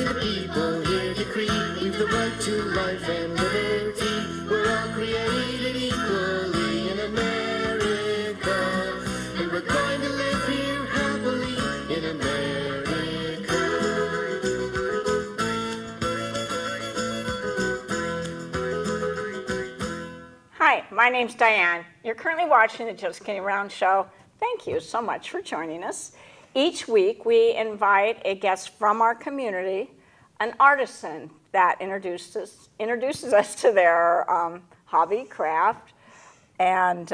the people here decree we've the right to life and liberty. We're all created equally in America, and we're going to live here happily in America. Hi, my name's Diane. You're currently watching the Just Kidding Around show. Thank you so much for joining us. Each week we invite a guest from our community, an artisan that introduces us to their hobby, craft. And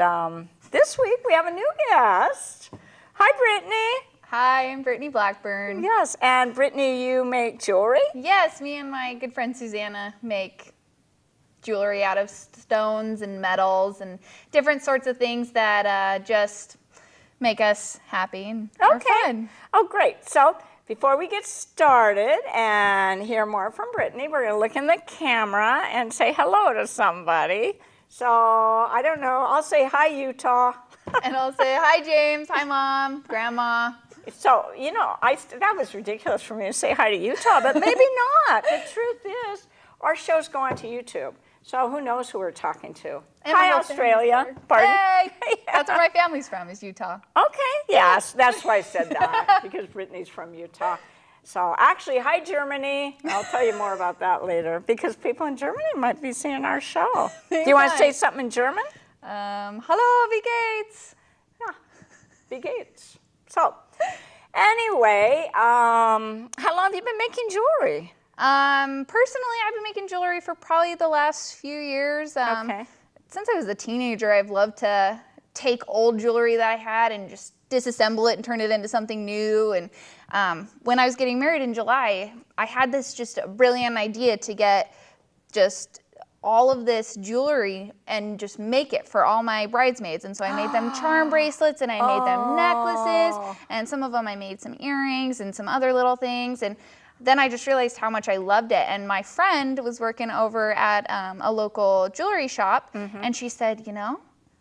this week we have a new guest. Hi, Brittany. Hi, I'm Brittany Blackburn. Yes, and Brittany, you make jewelry? Yes, me and my good friend Susanna make jewelry out of stones and metals and different sorts of things that just make us happy and are fun. Oh, great. So before we get started and hear more from Brittany, we're going to look in the camera and say hello to somebody. So I don't know. I'll say hi, Utah. And I'll say hi, James. Hi, Mom, Grandma. So, you know, that was ridiculous for me to say hi to Utah, but maybe not. The truth is, our shows go on to YouTube. So who knows who we're talking to. And hi, Australia. Pardon? Hey, Yeah. that's where my family's from, is Utah. Okay, yes, that's why I said that, because Brittany's from Utah. So actually, hi, Germany. I'll tell you more about that later, because people in Germany might be seeing our show. Do you want to say something in German? Hello, wie geht's? Yeah, wie geht's? So, anyway, how long have you been making jewelry? Personally, I've been making jewelry for probably the last few years. Okay. Since I was a teenager, I've loved to take old jewelry that I had and just disassemble it and turn it into something new. And when I was getting married in July, I had this just a brilliant idea to get just all of this jewelry and just make it for all my bridesmaids. And so I made them charm bracelets and I made them necklaces, and some of them I made some earrings and some other little things. And then I just realized how much I loved it. And my friend was working over at a local jewelry shop, and she said, you know,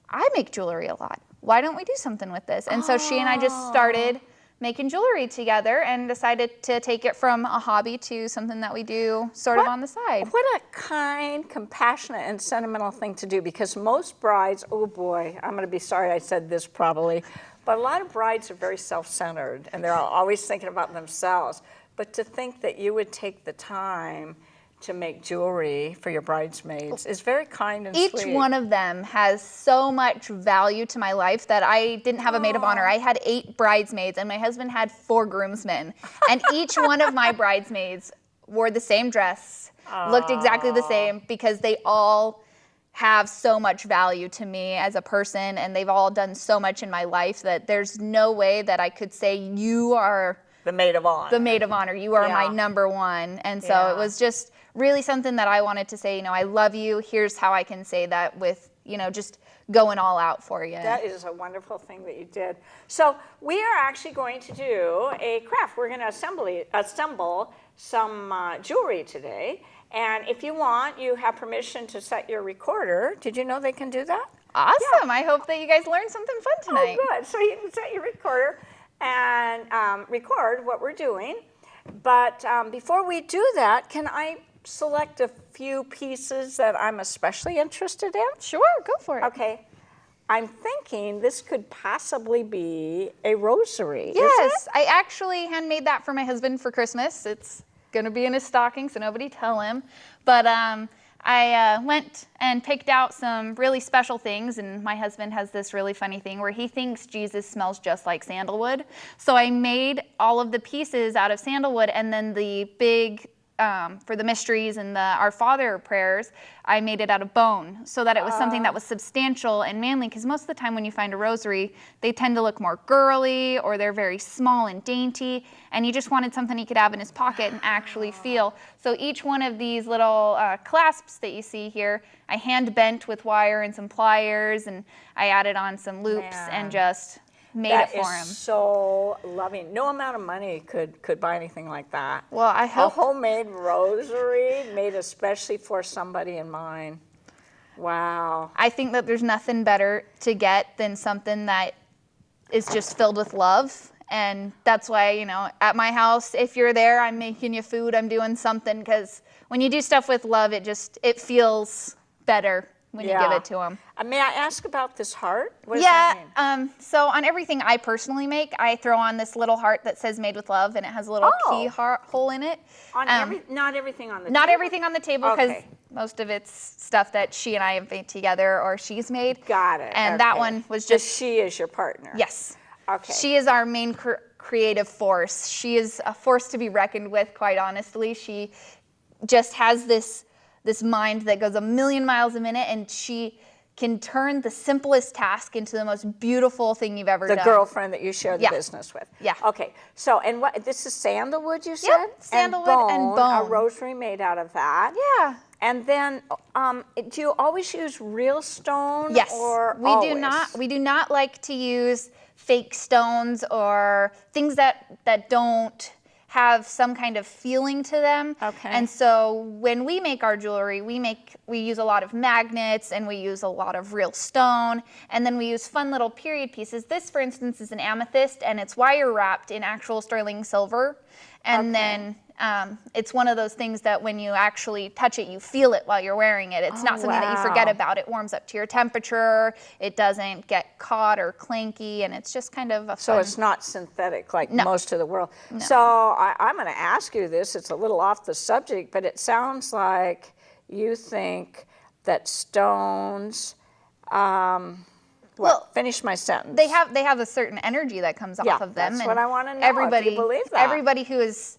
I make jewelry a lot. Why don't we do something with this? And so she and I just started making jewelry together and decided to take it from a hobby to something that we do sort of on the side. What a kind, compassionate, and sentimental thing to do, because most brides, oh boy, I'm going to be sorry I said this probably, but a lot of brides are very self-centered and they're always thinking about themselves. But to think that you would take the time to make jewelry for your bridesmaids is very kind and sweet. Each one of them has so much value to my life that I didn't have a maid of honor. I had 8 bridesmaids and my husband had 4 groomsmen. And each one of my bridesmaids wore the same dress, looked exactly the same, because they all have so much value to me as a person, and they've all done so much in my life that there's no way that I could say you are the maid of honor. The maid of honor. You are my number one. And so it was just really something that I wanted to say, you know, I love you. Here's how I can say that with, you know, just going all out for you. That is a wonderful thing that you did. So we are actually going to do a craft. We're going to assemble some jewelry today. And if you want, you have permission to set your recorder. Did you know they can do that? Awesome. Yeah. I hope that you guys learned something fun tonight. Oh, good. So you can set your recorder and record what we're doing. But before we do that, can I select a few pieces that I'm especially interested in? Sure, go for it. Okay. I'm thinking this could possibly be a rosary. Yes, I actually handmade that for my husband for Christmas. It's going to be in his stocking, so nobody tell him. But I went and picked out some really special things, and my husband has this really funny thing where he thinks Jesus smells just like sandalwood. So I made all of the pieces out of sandalwood, and then the big, for the mysteries and the Our Father prayers, I made it out of bone so that it was something that was substantial and manly, because most of the time when you find a rosary, they tend to look more girly or they're very small and dainty, and he just wanted something he could have in his pocket and actually feel. So each one of these little clasps that you see here, I hand bent with wire and some pliers, and I added on some loops and just made it for him. That is so loving. No amount of money could buy anything like that. Well, I hope. A homemade rosary made especially for somebody in mind. Wow. I think that there's nothing better to get than something that is just filled with love And that's why, you know, at my house, if you're there, I'm making you food, I'm doing something, because when you do stuff with love, it feels better when you give it to them. May I ask about this heart? What does that mean? So on everything I personally make, I throw on this little heart that says "Made with Love," and it has a little key hole in it. On not everything on the table? Not everything on the table, because most of it's stuff that she and I have made together or she's made. Got it. And that one was just... She is your partner? Yes. Okay. She is our main creative force. She is a force to be reckoned with, quite honestly. She just has this mind that goes a million miles a minute, and she can turn the simplest task into the most beautiful thing you've ever done. The girlfriend that you share the business with. Yeah. Okay. So, and this is sandalwood, you said? Yep, sandalwood and bone. A rosary made out of that. Yeah. And then, do you always use real stone? Yes. Or we always? do not. We do not like to use fake stones or things that don't have some kind of feeling to them. Okay. And so when we make our jewelry, we use a lot of magnets, and we use a lot of real stone, and then we use fun little period pieces. This, for instance, is an amethyst, and it's wire wrapped in actual sterling silver. And then it's one of those things that when you actually touch it, you feel it while you're wearing it. It's not something that you forget about. It warms up to your temperature. It doesn't get caught or clanky, and it's just kind of a fun... So it's not synthetic like most of the world. No. So I'm going to ask you this. It's a little off the subject, but it sounds like you think that stones... Well, finish my sentence. They have a certain energy that comes off of them. That's what I want to know. Everybody, if you believe that. Everybody who is...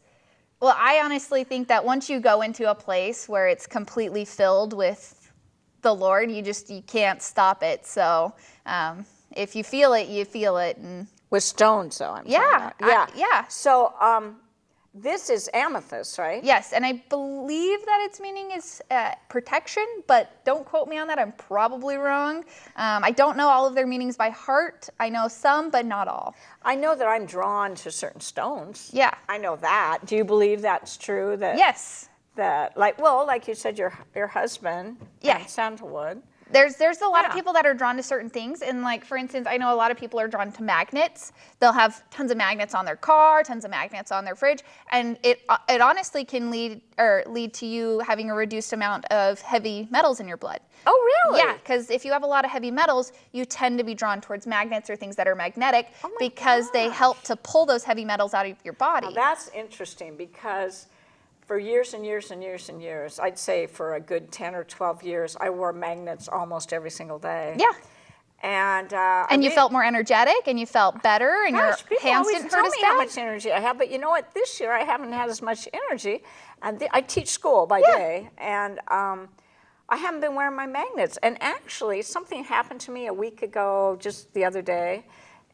Well, I honestly think that once you go into a place where it's completely filled with the Lord, you can't stop it. So if you feel it, you feel it. And with stones, though, I'm yeah, yeah. So this is amethyst, right? Yes, and I believe that its meaning is protection, but don't quote me on that. I'm probably wrong. I don't know all of their meanings by heart. I know some, but not all. I know that I'm drawn to certain stones. Yeah. I know that. Do you believe that's true? That yes. That like you said, your husband. Yeah. And sandalwood. There's a lot of people that are drawn to certain things, and like for instance, I know a lot of people are drawn to magnets. They'll have tons of magnets on their car, tons of magnets on their fridge, and it honestly can lead to you having a reduced amount of heavy metals in your blood. Oh, really? Yeah, because if you have a lot of heavy metals, you tend to be drawn towards magnets or things that are magnetic because they help to pull those heavy metals out of your body. Now that's interesting because for years and years and years and years, I'd say for a good 10 or 12 years, I wore magnets almost every single day. Yeah. And you felt more energetic, and you felt better, and your hands didn't hurt as bad. How much energy I have, but you know what? This year I haven't had as much energy, and I teach school by day, and I haven't been wearing my magnets. And actually, something happened to me a week ago, just the other day,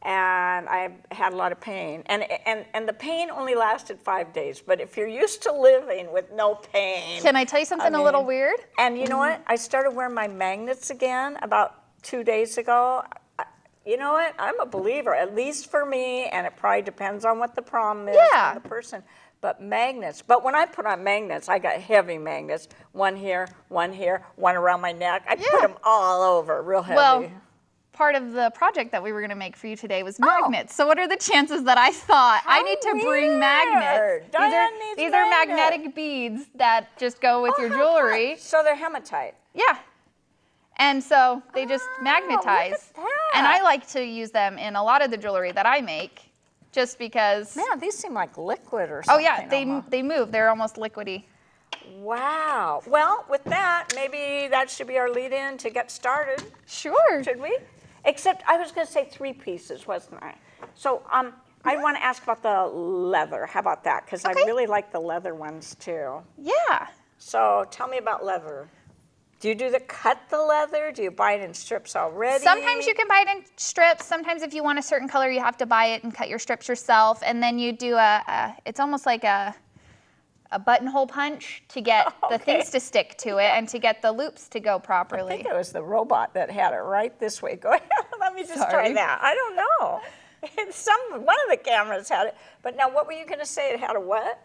and I had a lot of pain. And the pain only lasted 5 days. But if you're used to living with no pain... Can I tell you something a little weird? And you know what? I started wearing my magnets again about 2 days ago. You know what? I'm a believer, at least for me, and it probably depends on what the problem is for the person. But magnets. But when I put on magnets, I got heavy magnets. One here, one around my neck. I put them all over, real heavy. Well, part of the project that we were going to make for you today was magnets. So what are the chances that I thought I need to bring magnets? These are magnetic beads that just go with your jewelry. So they're hematite. Yeah. And so they just magnetize. Look at that. And I like to use them in a lot of the jewelry that I make just because... Man, these seem like liquid or something. Oh yeah, they move. They're almost liquidy. Wow. Well, with that, maybe that should be our lead-in to get started. Sure. Should we? Except I was going to say 3 pieces, wasn't I? So I want to ask about the leather. How about that? Because I really like the leather ones too. Yeah. So tell me about leather. Do you cut the leather? Do you buy it in strips already? Sometimes you can buy it in strips. Sometimes if you want a certain color, you have to buy it and cut your strips yourself. And then you do it's almost like a buttonhole punch to get the things to stick to it and to get the loops to go properly. I think it was the robot that had it right this way. Go ahead. Let me just try that. I don't know. One of the cameras had it. But now what were you going to say? It had a what?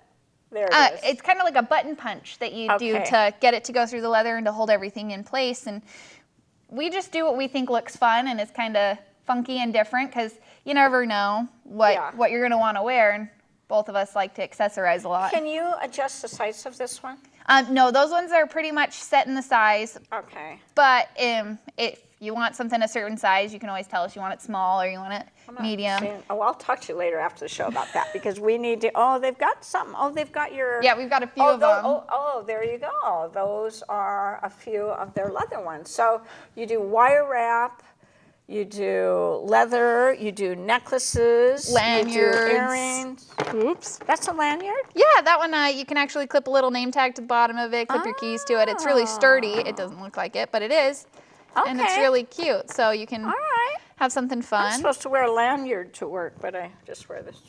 There it is. It's kind of like a button punch that you do to get it to go through the leather and to hold everything in place. And we just do what we think looks fun and is kind of funky and different because you never know what you're going to want to wear. And both of us like to accessorize a lot. Can you adjust the size of this one? No, those ones are pretty much set in the size. Okay. But if you want something a certain size, you can always tell us you want it small or you want it medium. I'll talk to you later after the show about that because we need to, they've got something. Oh, they've got your. Yeah, we've got a few of them. There you go. Those are a few of their leather ones. So you do wire wrap, you do leather, you do necklaces, lanyards, you do earrings. Oops. That's a lanyard? Yeah, that one you can actually clip a little name tag to the bottom of it, clip your keys to it. It's really sturdy. It doesn't look like it, but it is. Okay. And it's really cute, so you can have something fun. I'm supposed to wear a lanyard to work, but I just wear this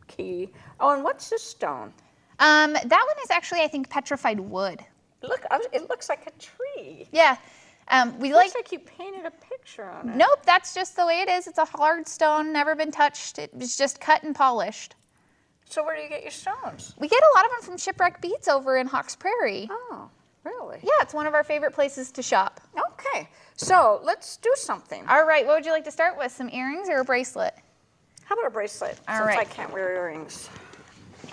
key. Oh, and what's this stone? That one is actually, I think, petrified wood. Look, it looks like a tree. Yeah. Looks like you painted a picture on it. Nope, that's just the way it is. It's a hard stone, never been touched. It's just cut and polished. So where do you get your stones? We get a lot of them from Shipwreck Beads over in Hawks Prairie. Oh, really? Yeah, it's one of our favorite places to shop. Okay, so let's do something. All right, what would you like to start with? Some earrings or a bracelet? How about a bracelet? All since right. I can't wear earrings.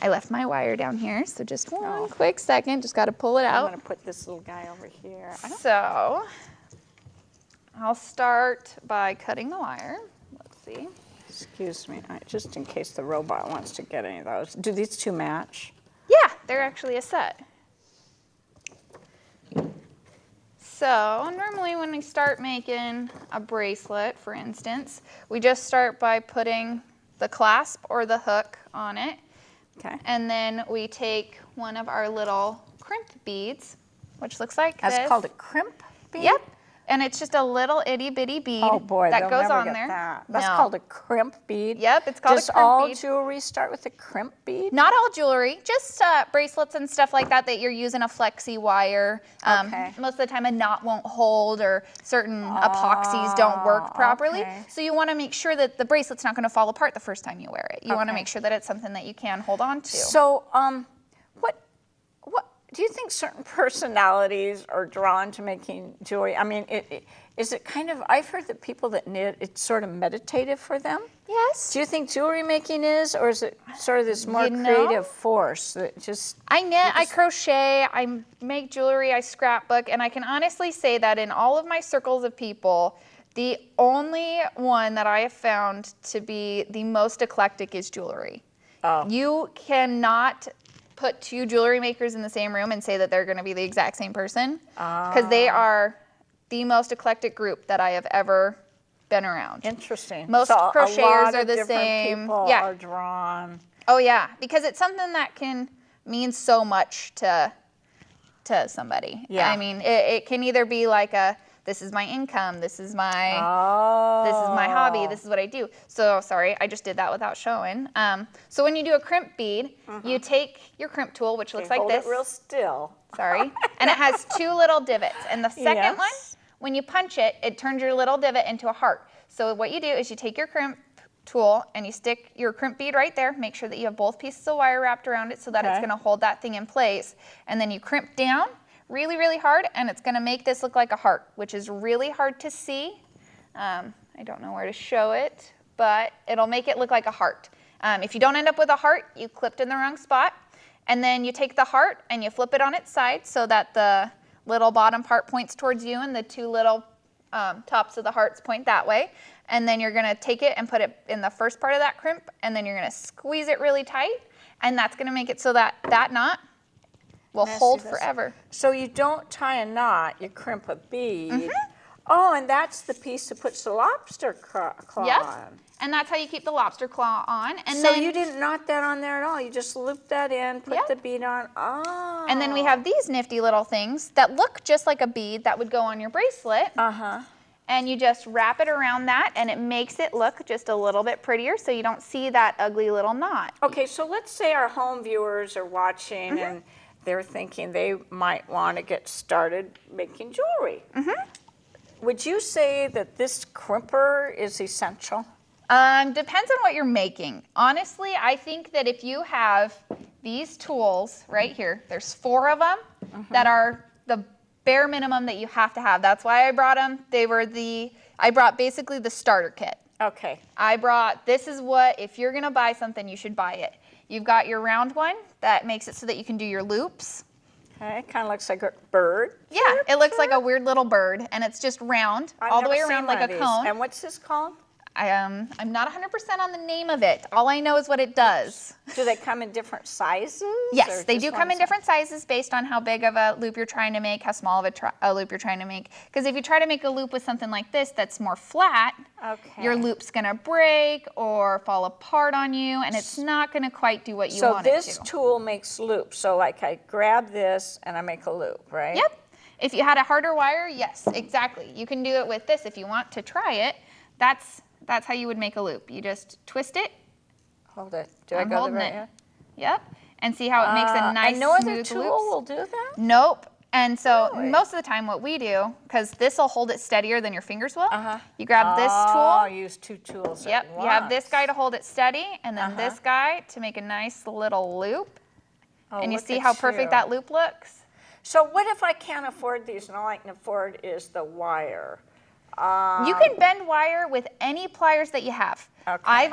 I left my wire down here, so just one quick second. Just got to pull it out. I'm going to put this little guy over here. So I'll start by cutting the wire. Let's see. Excuse me, just in case the robot wants to get any of those. Do these two match? Yeah, they're actually a set. So normally when we start making a bracelet, for instance, we just start by putting the clasp or the hook on it. Okay. And then we take one of our little crimp beads, which looks like this. That's called a crimp bead? Yep. And it's just a little itty bitty bead that goes on there. That's called a crimp bead? Yep, it's called a Does crimp all bead. jewelry start with a crimp bead? Not all jewelry, just bracelets and stuff like that you're using a flexi wire. Most of the time a knot won't hold or certain epoxies don't work properly. Okay. So you want to make sure that the bracelet's not going to fall apart the first time you wear it. You want to make sure that it's something that you can hold on to. So what do you think certain personalities are drawn to making jewelry? I mean, is it kind of, I've heard that people that knit, it's sort of meditative for them. Yes. Do you think jewelry making is, or is it sort of this more creative force that just... I knit, I crochet, I make jewelry, I scrapbook, and I can honestly say that in all of my circles of people, the only one that I have found to be the most eclectic is jewelry. Oh. You cannot put two jewelry makers in the same room and say that they're going to be the exact same person, because they are the most eclectic group that I have ever been around. Interesting. Most so crocheters are the same. People are drawn. Oh yeah, because it's something that can mean so much to somebody. Yeah. I mean, it can either be like this is my income, this is my hobby, this is what I do. So sorry, I just did that without showing. So when you do a crimp bead, you take your crimp tool, which looks like hold this. It real still. Sorry. And it has two little divots. And the second one, when you punch it, it turns your little divot into a heart. So what you do is you take your crimp tool and you stick your crimp bead right there. Make sure that you have both pieces of wire wrapped around it so that it's going to hold that thing in place. And then you crimp down really, really hard, and it's going to make this look like a heart, which is really hard to see. I don't know where to show it, but it'll make it look like a heart. If you don't end up with a heart, you clipped in the wrong spot. And then you take the heart and you flip it on its side so that the little bottom part points towards you and the two little tops of the hearts point that way. And then you're going to take it and put it in the first part of that crimp, and then you're going to squeeze it really tight, and that's going to make it so that that knot will hold forever. So you don't tie a knot, you crimp a bead. Oh, and that's the piece that puts the lobster claw on. And that's how you keep the lobster claw on. And so then you didn't knot that on there at all. You just loop that in, put the bead on. Oh. And then we have these nifty little things that look just like a bead that would go on your bracelet. And you just wrap it around that, and it makes it look just a little bit prettier so you don't see that ugly little knot. Okay, so let's say our home viewers are watching and they're thinking they might want to get started making jewelry. Would you say that this crimper is essential? Depends on what you're making. Honestly, I think that if you have these tools right here, there's 4 of them that are the bare minimum that you have to have. That's why I brought them. They were the I brought basically the starter kit. Okay. This is what, if you're gonna buy something, you should buy it. You've got your round one that makes it so that you can do your loops. Okay, kind of looks like a bird. Yeah, it looks like a weird little bird, and it's just round, all the way around like a cone. And what's this called? I'm not 100% on the name of it. All I know is what it does. Do they come in different sizes? Yes, or they just do one come in size? different sizes based on how big of a loop you're trying to make, how small of a loop you're trying to make. Because if you try to make a loop with something like this that's more flat, your loop's gonna break or fall apart on you, and it's not gonna quite do what you want it to. So this tool makes loops. So like I grab this and I make a loop, right? Yep. If you had a harder wire, yes, exactly. You can do it with this if you want to try it. That's how you would make a loop. You just twist it. Hold it. Do I go the right way? Yep. And see how it makes a nice, and no other smooth tool loops? will do that? Nope. And so Really? most of the time what we do, because this will hold it steadier than your fingers will, you grab this tool. Oh, use two tools Yep. at You have this once. guy to hold it steady, and then this guy to make a nice little loop. Oh, And you look see at how perfect you. that loop looks? So what if I can't afford these and all I can afford is the wire? You can bend wire with any pliers that you have. Okay.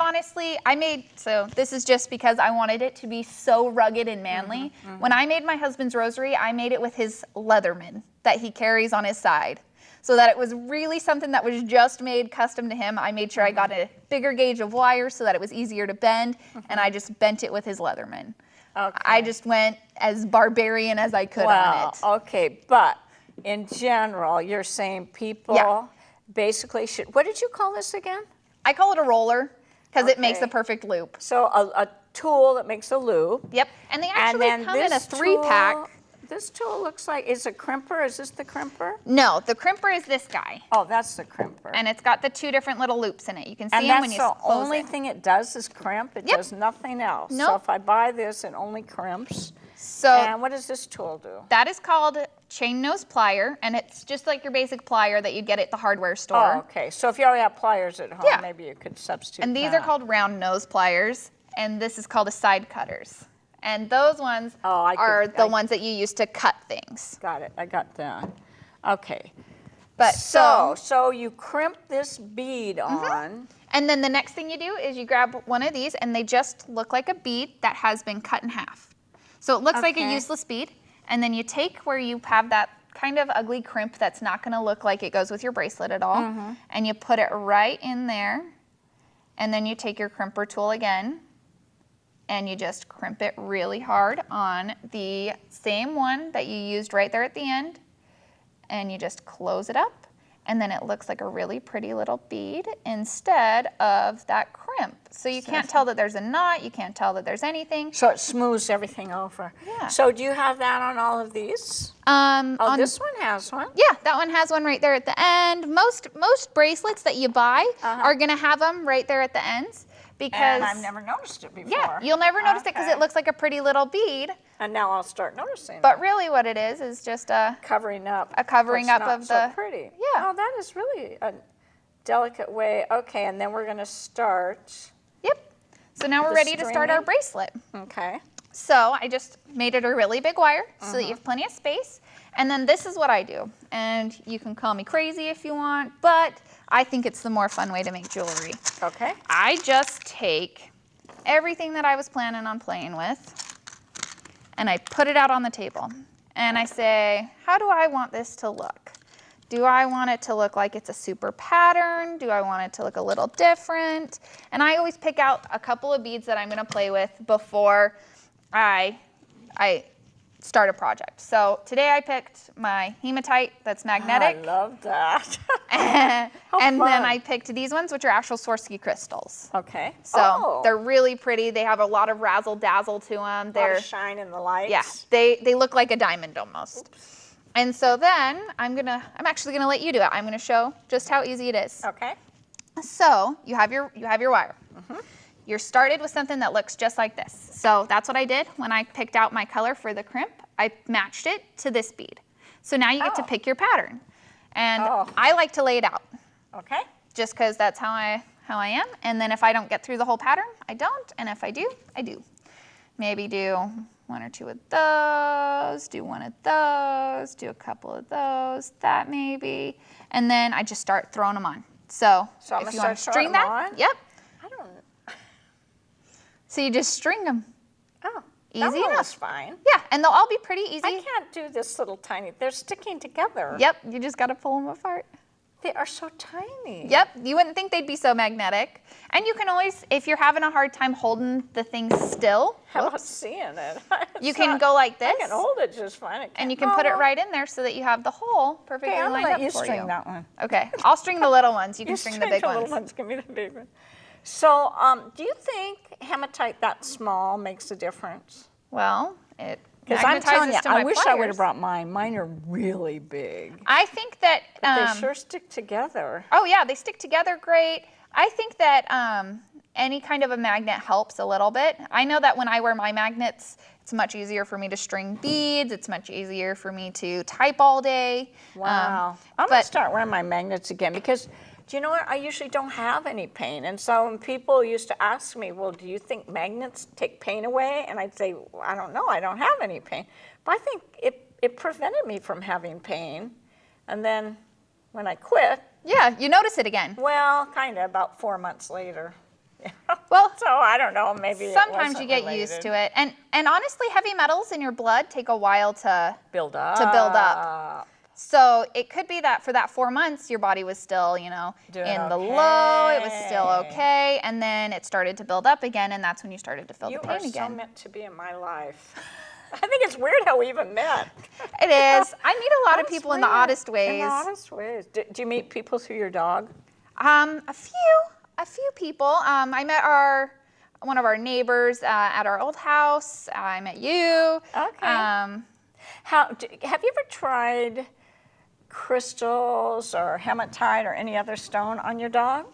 So this is just because I wanted it to be so rugged and manly. When I made my husband's rosary, I made it with his Leatherman that he carries on his side. So that it was really something that was just made custom to him. I made sure I got a bigger gauge of wire so that it was easier to bend, and I just bent it with his Leatherman. Okay. I just went as barbarian as I could on it. Okay, but in general, you're saying people basically should, what did you call this again? I call it a roller because it makes Okay. a perfect loop. So a tool that makes a loop. Yep, and they actually And then come in a this 3-pack. tool- This tool looks like, is a crimper? Is this the crimper? No, the crimper is this guy, Oh, that's the crimper. and it's got the 2 different little loops in it. You can see And them when that's you the close only it. thing it does is crimp? It Yep. does nothing else? So Nope. if I buy this, it only crimps? So And what does this tool do? that is called chain nose plier, and it's just like your basic plier that you get at the hardware store. Oh, okay. So if you already have pliers at home, Yeah. maybe you could substitute And these that. are called round nose pliers, and this is called a side cutters. And those ones are the ones that you use to cut things. Got it. I got that. Okay. But So you crimp this bead on. and then the next thing you do is you grab one of these, and they just look like a bead that has been cut in half. So it looks like a Okay. useless bead, and then you take where you have that kind of ugly crimp that's not going to look like it goes with your bracelet at all, and you put it right in there, and then you take your crimper tool again, and you just crimp it really hard on the same one that you used right there at the end, and you just close it up, and then it looks like a really pretty little bead instead of that crimp. So you can't tell that there's a knot, you can't tell that there's anything. So it smooths everything over. Yeah. So do you have that on all of these? On This one has one. Yeah, that one has one right there at the end. Most bracelets that you buy are gonna have them right there at the ends because And I've never noticed it before. yeah, you'll never notice it because Okay. it looks like a pretty little bead, And now I'll start noticing but it. really what it is just a Covering up. A covering what's up not of so the- pretty. Yeah. Oh, that is really a delicate way. Okay, and then we're going to start. yep. So now we're The ready to start our stringing? bracelet. Okay. So I just made it a really big wire so that you Uh-huh. have plenty of space. And then this is what I do. And you can call me crazy if you want, but I think it's the more fun way to make jewelry. Okay. I just take everything that I was planning on playing with and I put it out on the table. And I say, how do I want this to look? Do I want it to look like it's a super pattern? Do I want it to look a little different? And I always pick out a couple of beads that I'm gonna play with before I start a project. So today I picked my hematite that's magnetic. I love that. and then fun. I picked these ones, which are actual Swarovski crystals. Okay. So they're really pretty. They have a lot of razzle dazzle to them. a lot They're of shine in the lights. yeah, they look like a diamond almost. And so then I'm actually gonna let you do it. I'm gonna show just how easy it is. Okay. So you have your wire. You're started with something that looks just like this. So that's what I did when I picked out my color for the crimp. I matched it to this bead. So now you get to pick your pattern. And I like to lay it out Okay. just because that's how I am. And then if I don't get through the whole pattern, I don't. And if I do, I do. Maybe do one or two of those, do one of those, do a couple of those, that maybe. And then I just start throwing them on. So, So I'm if you gonna want to start string throwing that, them on? yep. I don't. So you just string them. Oh, Easy that one enough. was fine. Yeah, and they'll all be pretty easy. I can't do this little tiny. They're sticking together. Yep, you just got to pull them apart. They are so tiny. Yep, you wouldn't think they'd be so magnetic. And you can always, if you're having a hard time holding the thing still, How about seeing it? you can go like this. I can hold it just fine. And you can put it right in there so that you have the hole perfectly Okay, I'm gonna lined up let you for string you. that one. Okay, I'll string the little ones. You can You string the big little ones. ones. Give me the big one. So, do you think hematite that small makes a difference? Well, it Because I'm telling you, magnetizes to my I wish I would have pliers. brought mine. Mine are really big. I think that They sure stick together. oh yeah, they stick together great. I think that any kind of a magnet helps a little bit. I know that when I wear my magnets, it's much easier for me to string beads. It's much easier for me to type all day. Wow. I'm going but to start wearing my magnets again because, do you know what? I usually don't have any pain. And so when people used to ask me, well, do you think magnets take pain away? And I'd say, well, I don't know. I don't have any pain. But I think it prevented me from having pain. And then when I quit, yeah, you notice it again. well, kind of about 4 months later. Well, So I don't know, maybe it sometimes wasn't you get used to it. And honestly, heavy metals in your blood take a while to build up. build up. So it could be that for that 4 months, your body was still, you know, Doing in the low, it was still okay. okay, and then it started to build up again, and that's when you started to feel You the are pain so again. meant to be in my life. I think it's weird how we even met. It is. I meet a lot of That's people in the weird. oddest In ways. the oddest ways. Do you meet people through your dog? A few people. I met one of our neighbors at our old house. I met you. Okay. Have you ever tried crystals or hematite or any other stone on your dog?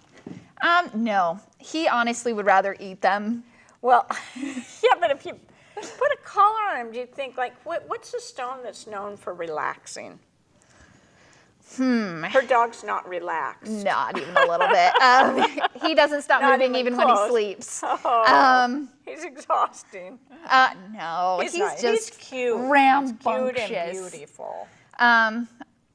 No, he honestly would rather eat them. Well, yeah, but if you put a collar on him, do you think, like, what's the stone that's known for relaxing? Her dog's not relaxed. Not even a little bit. He doesn't stop Not moving even even when he close. sleeps. Oh, he's exhausting. No, he's just he's cute. rambunctious. He's cute and beautiful.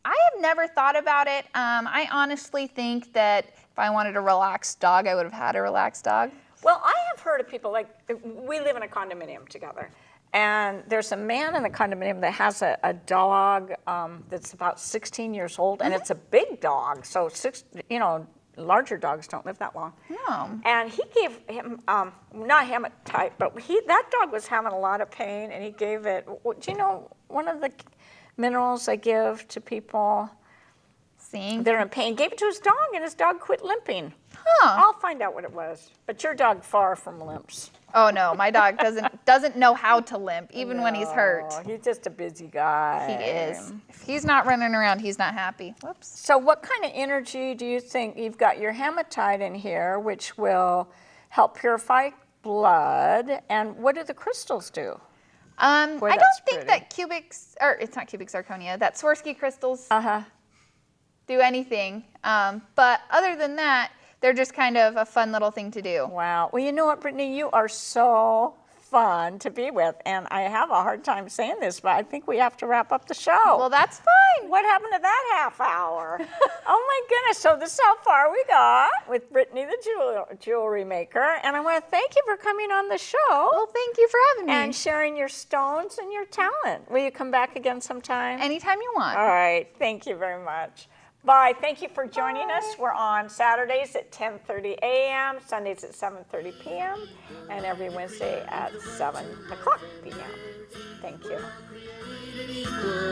I have never thought about it. I honestly think that if I wanted a relaxed dog, I would have had a relaxed dog. Well, I have heard of people, like, we live in a condominium together, and there's a man in the condominium that has a dog that's about 16 years old, and it's a big dog, so larger dogs don't live that long. No. And he gave him, not hematite, but that dog was having a lot of pain, and he gave it, do you know, one of the minerals they give to people Zinc. that are in pain, gave it to his dog, and his dog quit limping. Huh. I'll find out what it was. But your dog far from limps. Oh no, my dog doesn't know how to limp, even when he's hurt. No, he's just a busy guy. He is. If he's not running around, he's not happy. Whoops. So what kind of energy do you think? You've got your hematite in here, which will help purify blood. And what do the crystals do? I Boy, don't that's think pretty. that it's not cubic zirconia, that Swarovski crystals Uh-huh. do anything. But other than that, they're just kind of a fun little thing to do. Wow. Well, you know what, Brittany? You are so fun to be with. And I have a hard time saying this, but I think we have to wrap up the show. Well, that's fine. What happened to that half hour? Oh my goodness. So this is how far we got with Brittany the jewelry maker. And I want to thank you for coming on the show Well, thank you for having me. and sharing your stones and your talent. Will you come back again sometime? Anytime you want. All right. Thank you very much. Bye. Thank you for joining us. We're on Saturdays at 10:30 a.m., Sundays at 7:30 p.m., and every Wednesday at 7 o'clock p.m. Thank you. Created equal